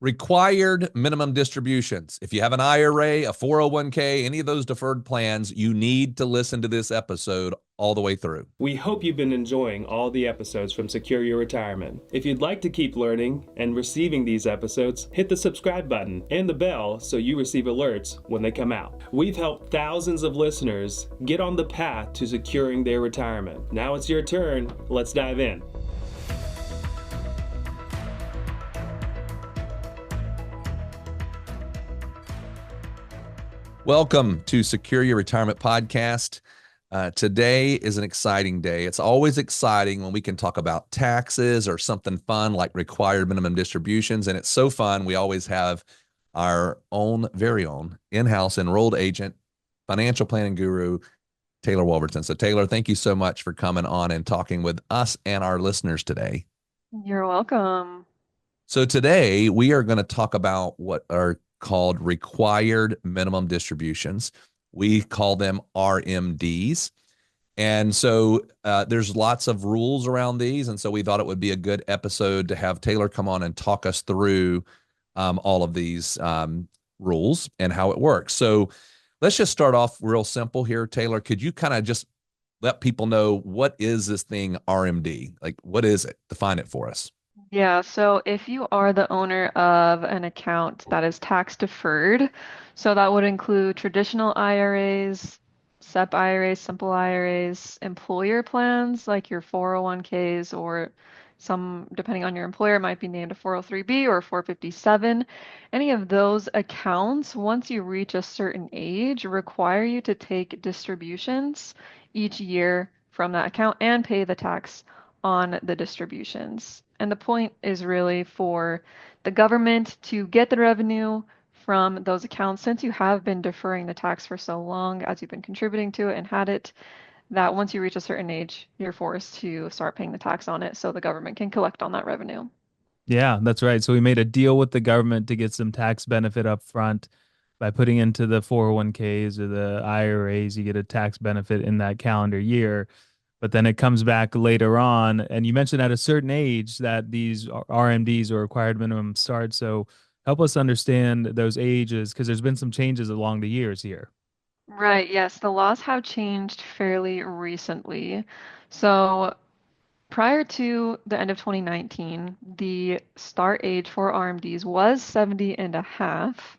Required minimum distributions. If you have an IRA, a 401k, any of those deferred plans, you need to listen to this episode all the way through. We hope you've been enjoying all the episodes from Secure Your Retirement. If you'd like to keep learning and receiving these episodes, hit the subscribe button and the bell so you receive alerts when they come out. We've helped thousands of listeners get on the path to securing their retirement. Now it's your turn. Let's dive in. Welcome to Secure Your Retirement Podcast. Today is an exciting day. It's always exciting when we can talk about taxes or something fun like required minimum distributions. And it's so fun. We always have our own, very own in-house enrolled agent, financial planning guru, Taylor Wolverton. So Taylor, thank you so much for coming on and talking with us and our listeners today. You're welcome. So today we are going to talk about what are called required minimum distributions. We call them RMDs. And so there's lots of rules around these. And so we thought it would be a good episode to have Taylor come on and talk us through all of these rules and how it works. So let's just start off real simple here. Taylor, could you kind of just let people know what is this thing RMD? Like, what is it? Define it for us. Yeah, so if you are the owner of an account that is tax deferred, so that would include traditional IRAs, SEP IRAs, simple IRAs, employer plans like your 401ks, or some, depending on your employer, might be named a 403b or 457. Any of those accounts, once you reach a certain age, require you to take distributions each year from that account and pay the tax on the distributions. And the point is really for the government to get the revenue from those accounts, since you have been deferring the tax for so long as you've been contributing to it and had it, that once you reach a certain age, you're forced to start paying the tax on it so the government can collect on that revenue. Yeah, that's right. So we made a deal with the government to get some tax benefit up front by putting into the 401ks or the IRAs. You get a tax benefit in that calendar year, but then it comes back later on. And you mentioned at a certain age that these RMDs or required minimum start. So help us understand those ages, because there's been some changes along the years here. Right, yes, the laws have changed fairly recently. So prior to the end of 2019, the start age for RMDs was 70 and a half.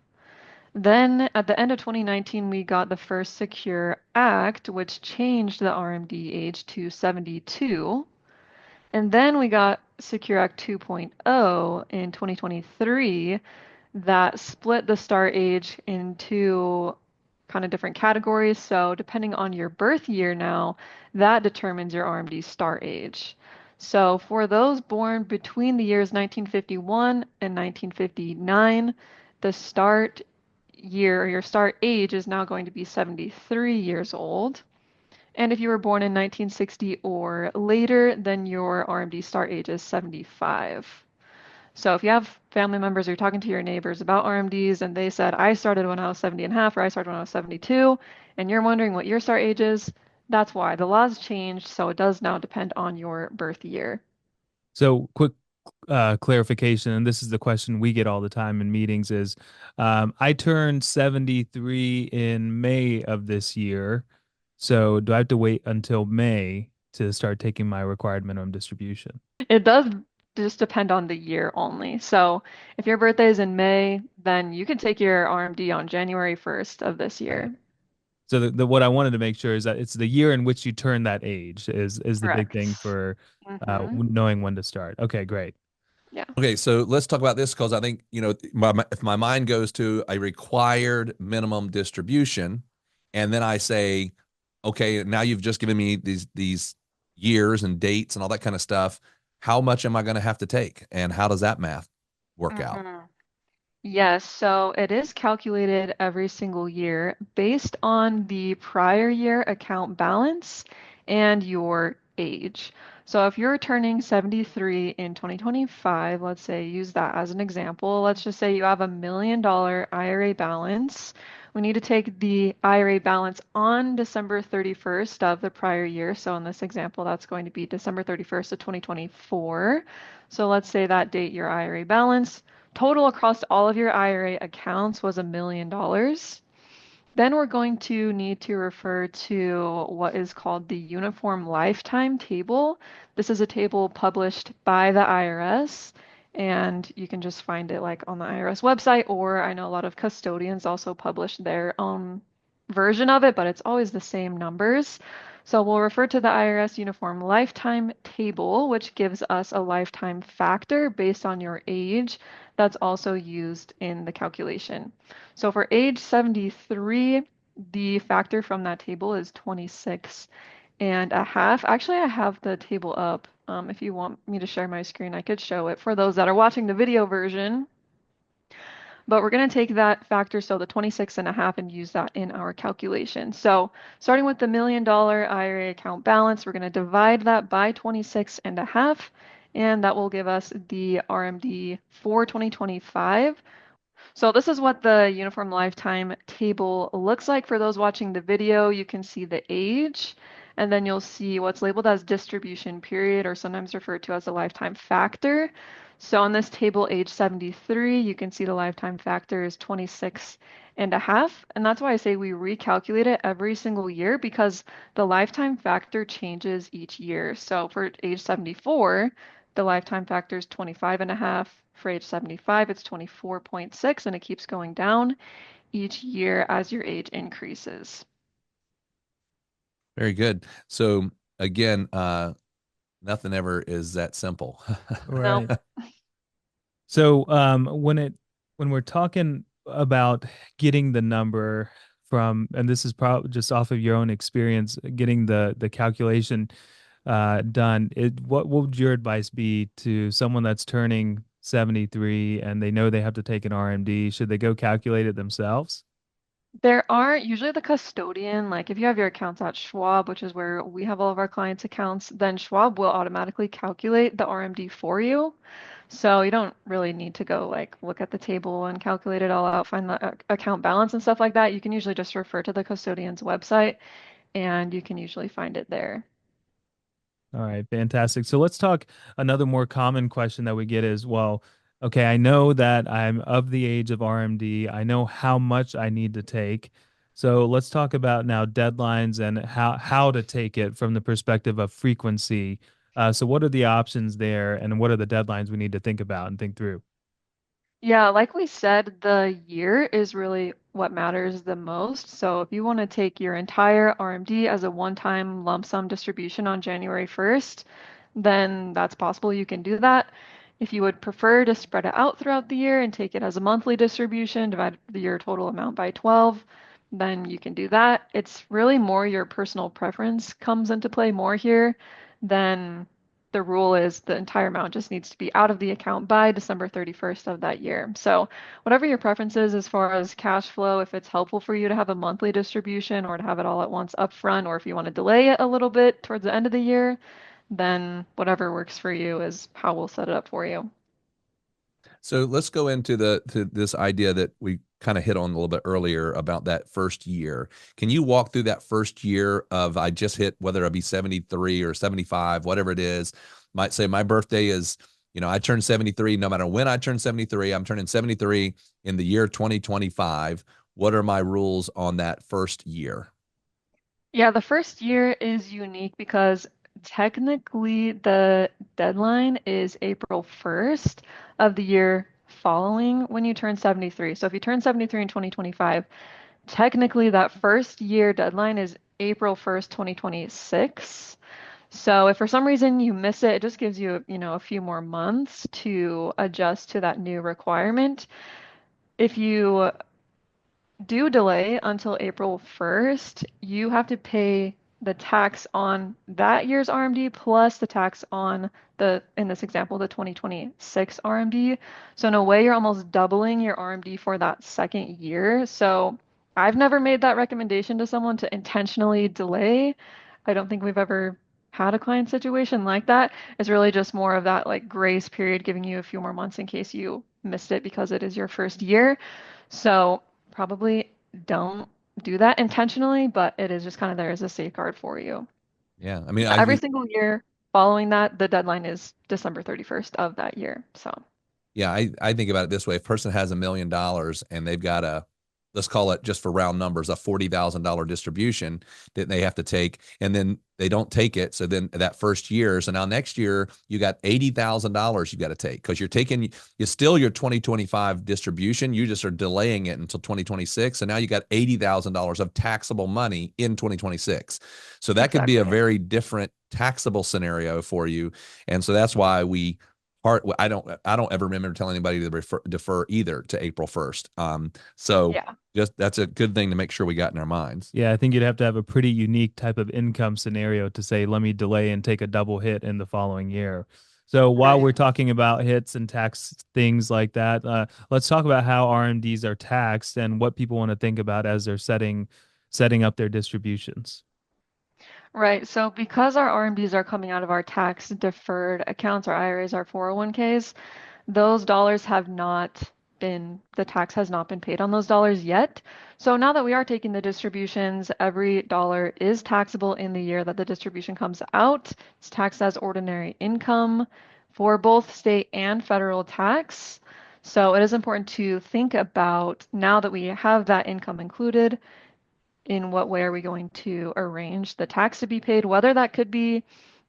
Then at the end of 2019, we got the first Secure Act, which changed the RMD age to 72. And then we got Secure Act 2.0 in 2023 that split the start age into kind of different categories. So depending on your birth year now, that determines your RMD start age. So for those born between the years 1951 and 1959, the start year or your start age is now going to be 73 years old. And if you were born in 1960 or later, then your RMD start age is 75. So if you have family members or you're talking to your neighbors about RMDs and they said, I started when I was 70 and a half, or I started when I was 72, and you're wondering what your start age is, that's why. The laws changed, so it does now depend on your birth year. So quick clarification, and this is the question we get all the time in meetings is, I turned 73 in May of this year. So do I have to wait until May to start taking my required minimum distribution? It does just depend on the year only. So if your birthday is in May, then you can take your RMD on January 1st of this year. So what I wanted to make sure is that it's the year in which you turn that age is the big Correct. thing for Mhm. knowing when to start. Okay, great. Yeah. Okay, so let's talk about this because I think, if my mind goes to a required minimum distribution, and then I say, okay, now you've just given me these years and dates and all that kind of stuff. How much am I going to have to take? And how does that math work out? Mhm. Yes, so it is calculated every single year based on the prior year account balance and your age. So if you're turning 73 in 2025, let's say, use that as an example. Let's just say you have $1 million IRA balance. We need to take the IRA balance on December 31st of the prior year. So in this example, that's going to be December 31st of 2024. So let's say that date your IRA balance total across all of your IRA accounts was $1 million. Then we're going to need to refer to what is called the Uniform Lifetime Table. This is a table published by the IRS, and you can just find it like on the IRS website, or I know a lot of custodians also publish their own version of it, but it's always the same numbers. So we'll refer to the IRS Uniform Lifetime Table, which gives us a lifetime factor based on your age that's also used in the calculation. So for age 73, the factor from that table is 26 and a half. Actually, I have the table up. If you want me to share my screen, I could show it for those that are watching the video version. But we're going to take that factor, so the 26 and a half, and use that in our calculation. So starting with the $1 million IRA account balance, we're going to divide that by 26 and a half, and that will give us the RMD for 2025. So this is what the uniform lifetime table looks like. For those watching the video, you can see the age, and then you'll see what's labeled as distribution period, or sometimes referred to as the lifetime factor. So on this table, age 73, you can see the lifetime factor is 26 and a half. And that's why I say we recalculate it every single year, because the lifetime factor changes each year. So for age 74, the lifetime factor is 25 and a half. For age 75, it's 24.6, and it keeps going down each year as your age increases. Very good. So again, nothing ever is that simple. No. Right. So when we're talking about getting the number from, and this is probably just off of your own experience, getting the calculation done, what would your advice be to someone that's turning 73 and they know they have to take an RMD? Should they go calculate it themselves? There are usually the custodian, like if you have your accounts at Schwab, which is where we have all of our clients' accounts, then Schwab will automatically calculate the RMD for you. So you don't really need to go like look at the table and calculate it all out, find the account balance and stuff like that. You can usually just refer to the custodian's website and you can usually find it there. All right, fantastic. So let's talk. Another more common question that we get is, well, okay, I know that I'm of the age of RMD. I know how much I need to take. So let's talk about now deadlines and how to take it from the perspective of frequency. So what are the options there, and what are the deadlines we need to think about and think through? Yeah, like we said, the year is really what matters the most. So if you want to take your entire RMD as a one-time lump sum distribution on January 1st, then that's possible. You can do that. If you would prefer to spread it out throughout the year and take it as a monthly distribution, divide the year total amount by 12, then you can do that. It's really more your personal preference comes into play more here than the rule is the entire amount just needs to be out of the account by December 31st of that year. So, whatever your preference is as far as cash flow, if it's helpful for you to have a monthly distribution or to have it all at once upfront, or if you want to delay it a little bit towards the end of the year, then whatever works for you is how we'll set it up for you. So let's go into the to this idea that we kind of hit on a little bit earlier about that first year. Can you walk through that first year of I just hit, whether it be 73 or 75, whatever it is? Might say my birthday is, I turned 73. No matter when I turn 73, I'm turning 73 in the year 2025. What are my rules on that first year? Yeah, the first year is unique because technically the deadline is April 1st of the year following when you turn 73. So if you turn 73 in 2025, technically that first year deadline is April 1st, 2026. So if for some reason you miss it, it just gives you, a few more months to adjust to that new requirement. If you do delay until April 1st, you have to pay the tax on that year's RMD plus the tax on in this example, the 2026 RMD. So in a way, you're almost doubling your RMD for that second year. So I've never made that recommendation to someone to intentionally delay. I don't think we've ever had a client situation like that. It's really just more of that like grace period, giving you a few more months in case you missed it because it is your first year. So probably don't do that intentionally, but it is just kind of there as a safeguard for you. Yeah, I mean, But every single year following that, the deadline is December 31st of that year. So, Yeah, I think about it this way. If a person has $1 million and they've got a, let's call it just for round numbers, a $40,000 distribution that they have to take, and then they don't take it. So then that first year, so now next year you got $80,000 you got to take because you're taking, you still your 2025 distribution. You just are delaying it until 2026. So now you got $80,000 of taxable money in 2026. So that could be a Exactly. very different taxable scenario for you. And so that's why we part. I don't ever remember telling anybody to defer either to April 1st. So Yeah. just that's a good thing to make sure we got in our minds. Yeah, I think you'd have to have a pretty unique type of income scenario to say, let me delay and take a double hit in the following year. So while Right. we're talking about hits and tax things like that, let's talk about how RMDs are taxed and what people want to think about as they're setting up their distributions. Right. So because our RMDs are coming out of our tax deferred accounts, our IRAs, our 401ks, those dollars have not the tax has not been paid on those dollars yet. So now that we are taking the distributions, every dollar is taxable in the year that the distribution comes out. It's taxed as ordinary income for both state and federal tax. So it is important to think about now that we have that income included, in what way are we going to arrange the tax to be paid, whether that could be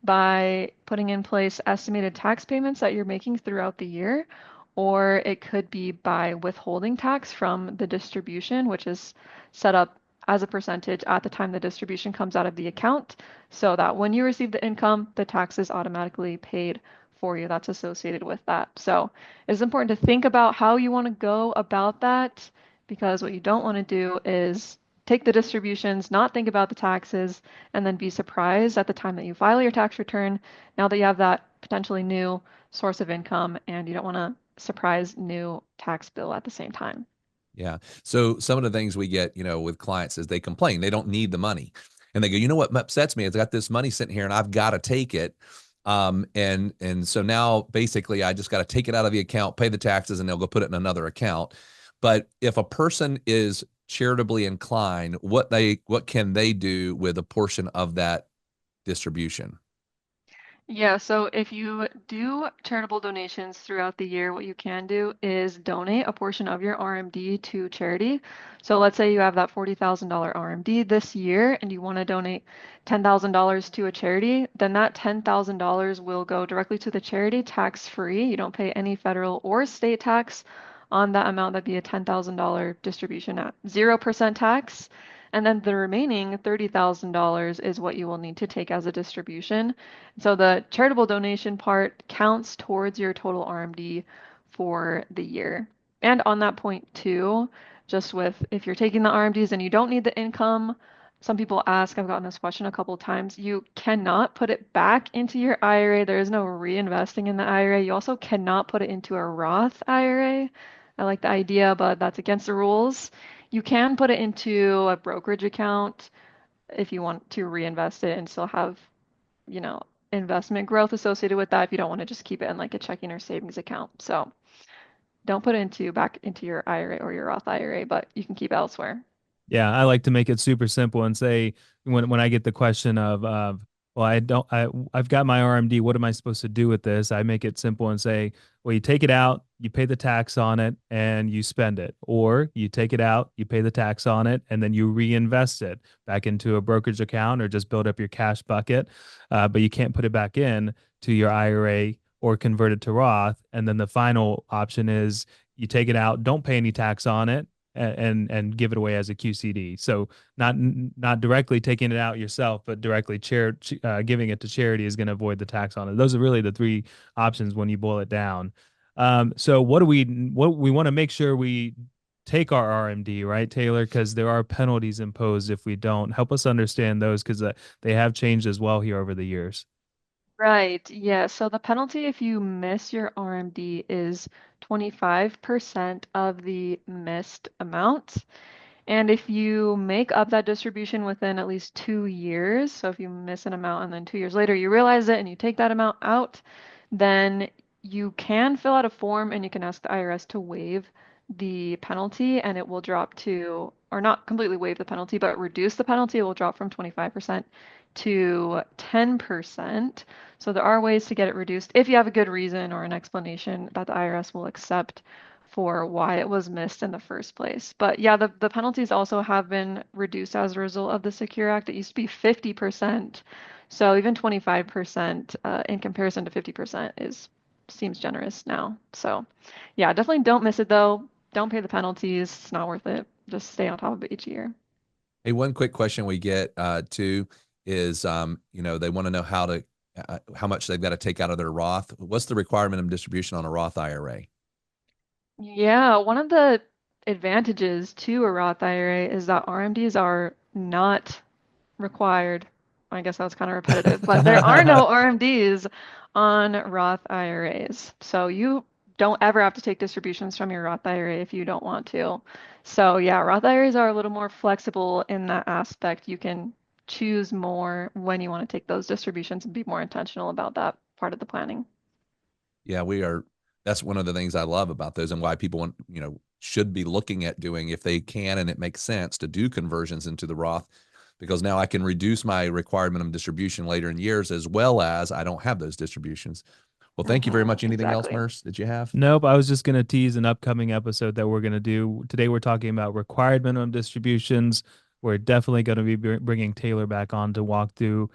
by putting in place estimated tax payments that you're making throughout the year, or it could be by withholding tax from the distribution, which is set up as a percentage at the time the distribution comes out of the account, so that when you receive the income, the tax is automatically paid for you that's associated with that. So it's important to think about how you want to go about that, because what you don't want to do is take the distributions, not think about the taxes, and then be surprised at the time that you file your tax return, now that you have that potentially new source of income and you don't want to surprise new tax bill at the same time. Yeah. So some of the things we get, with clients is they complain they don't need the money, and they go, you know what upsets me is I got this money sitting here and I've got to take it. And so now basically I just got to take it out of the account, pay the taxes, and they'll go put it in another account. But if a person is charitably inclined, what can they do with a portion of that distribution? Yeah, so if you do charitable donations throughout the year, what you can do is donate a portion of your RMD to charity. So let's say you have that $40,000 RMD this year and you want to donate $10,000 to a charity, then that $10,000 will go directly to the charity tax free. You don't pay any federal or state tax on that amount. That'd be a $10,000 distribution at 0% tax. And then the remaining $30,000 is what you will need to take as a distribution. So the charitable donation part counts towards your total RMD for the year. And on that point too, just with if you're taking the RMDs and you don't need the income, some people ask, I've gotten this question a couple of times, you cannot put it back into your IRA. There is no reinvesting in the IRA. You also cannot put it into a Roth IRA. I like the idea, but that's against the rules. You can put it into a brokerage account if you want to reinvest it and still have, you know, investment growth associated with that if you don't want to just keep it in like a checking or savings account. So don't put it into back into your IRA or your Roth IRA, but you can keep elsewhere. Yeah, I like to make it super simple and say when I get the question of well, I've got my RMD, what am I supposed to do with this? I make it simple and say, well, you take it out, you pay the tax on it, and you spend it. Or you take it out, you pay the tax on it, and then you reinvest it back into a brokerage account or just build up your cash bucket. But you can't put it back in to your IRA or convert it to Roth. And then the final option is you take it out, don't pay any tax on it and give it away as a QCD. So not directly taking it out yourself, but directly giving it to charity is going to avoid the tax on it. Those are really the three options when you boil it down. So what we want to make sure we take our RMD, right, Taylor? Because there are penalties imposed if we don't. Help us understand those because they have changed as well here over the years. Right. Yeah. So the penalty if you miss your RMD is 25% of the missed amount. And if you make up that distribution within at least 2 years, so if you miss an amount and then 2 years later you realize it and you take that amount out, then you can fill out a form and you can ask the IRS to waive the penalty and it will drop to, or not completely waive the penalty, but reduce the penalty. It will drop from 25% to 10%. So there are ways to get it reduced if you have a good reason or an explanation that the IRS will accept for why it was missed in the first place. But yeah, the penalties also have been reduced as a result of the Secure Act. It used to be 50%. So even 25% in comparison to 50% seems generous now. So yeah, definitely don't miss it though. Don't pay the penalties. It's not worth it. Just stay on top of it each year. Hey, one quick question we get too is, they want to know how much they've got to take out of their Roth. What's the requirement of distribution on a Roth IRA? Yeah, one of the advantages to a Roth IRA is that RMDs are not required. I guess that was kind of repetitive, but there are no RMDs on Roth IRAs. So you don't ever have to take distributions from your Roth IRA if you don't want to. So yeah, Roth IRAs are a little more flexible in that aspect. You can choose more when you want to take those distributions and be more intentional about that part of the planning. Yeah, that's one of the things I love about those and why people should be looking at doing, if they can and it makes sense, to do conversions into the Roth, because now I can reduce my required minimum distribution later in years, as well as I don't have those distributions. Well, thank you very much. Anything else, Exactly. Merce, that you have? Nope. I was just going to tease an upcoming episode that we're going to do. Today, we're talking about required minimum distributions. We're definitely going to be bringing Taylor back on to walk through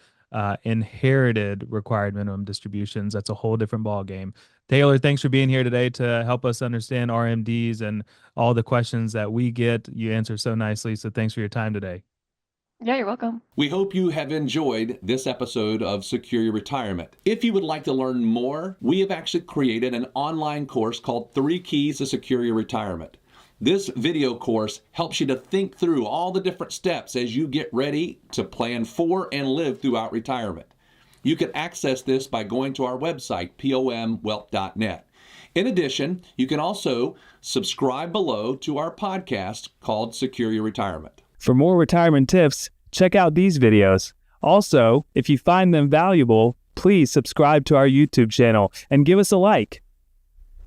inherited required minimum distributions. That's a whole different ball game. Taylor, thanks for being here today to help us understand RMDs and all the questions that we get. You answer so nicely. So thanks for your time today. Yeah, you're welcome. We hope you have enjoyed this episode of Secure Your Retirement. If you would like to learn more, we have actually created an online course called 3 Keys to Secure Your Retirement. This video course helps you to think through all the different steps as you get ready to plan for and live throughout retirement. You can access this by going to our website, pomwealth.net. In addition, you can also subscribe below to our podcast called Secure Your Retirement. For more retirement tips, check out these videos. Also, if you find them valuable, please subscribe to our YouTube channel and give us a like.